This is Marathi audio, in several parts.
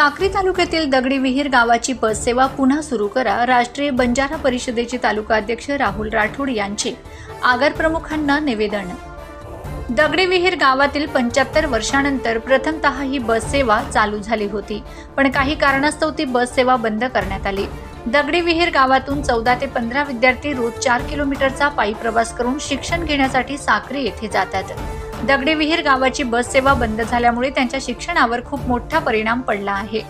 साक्री तालुक्यातील दगडी विहीर गावाची बस सेवा पुन्हा सुरू करा. राष्ट्रीय बंजारा परिषदेचे तालुका अध्यक्ष राहुल राठोड यांचे आगार प्रमुखांना निवेदन. दगडी विहीर गावातील 75 वर्षांनंतर प्रथमतः ही बस सेवा चालू झाली होती, पण काही कारणास्तव ती बस सेवा बंद करण्यात आली. दगडी विहीर गावातून 14 ते 15 विद्यार्थी रोज 4 किलोमीटरचा पायी प्रवास करून शिक्षण घेण्यासाठी साक्री येथे जातात. दगडी विहीर गावाची बस सेवा बंद झाल्यामुळे त्यांच्या शिक्षणावर खूप मोठा परिणाम पडला आहे.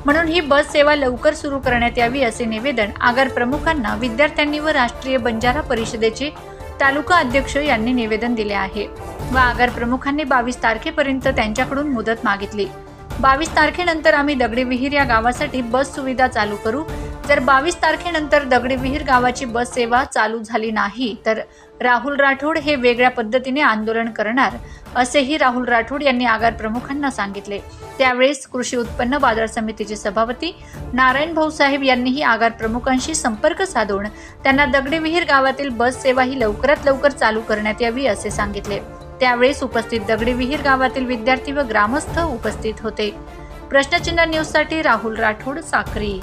म्हणून ही बस सेवा लवकर सुरू करण्यात यावी असे निवेदन आगार प्रमुखांना विद्यार्थ्यांनी व राष्ट्रीय बंजारा परिषदेचे तालुका अध्यक्ष यांनी निवेदन दिले आहे व आगार प्रमुखांनी 22 तारखेपर्यंत त्यांच्याकडून मुदत मागितली. 22 तारखेनंतर आम्ही दगडी विहीर या गावासाठी बस सुविधा चालू करू. जर 22 तारखेनंतर दगडी विहीर गावाची बस सेवा चालू झाली नाही तर राहुल राठोड हे वेगळ्या पद्धतीने आंदोलन करणार असेही राहुल राठोड यांनी आगार प्रमुखांना सांगितले. त्यावेळेस कृषी उत्पन्न बाजार समितीचे सभापती नारायण भाऊसाहेब यांनीही आगार प्रमुखांशी संपर्क साधून त्यांना दगडी विहीर गावातील बस सेवा ही लवकरात लवकर चालू करण्यात यावी असे सांगितले. त्यावेळेस उपस्थित दगडी विहीर गावातील विद्यार्थी व ग्रामस्थ उपस्थित होते. प्रश्नचिन्ह न्यूजसाठी राहुल राठोड, साक्री.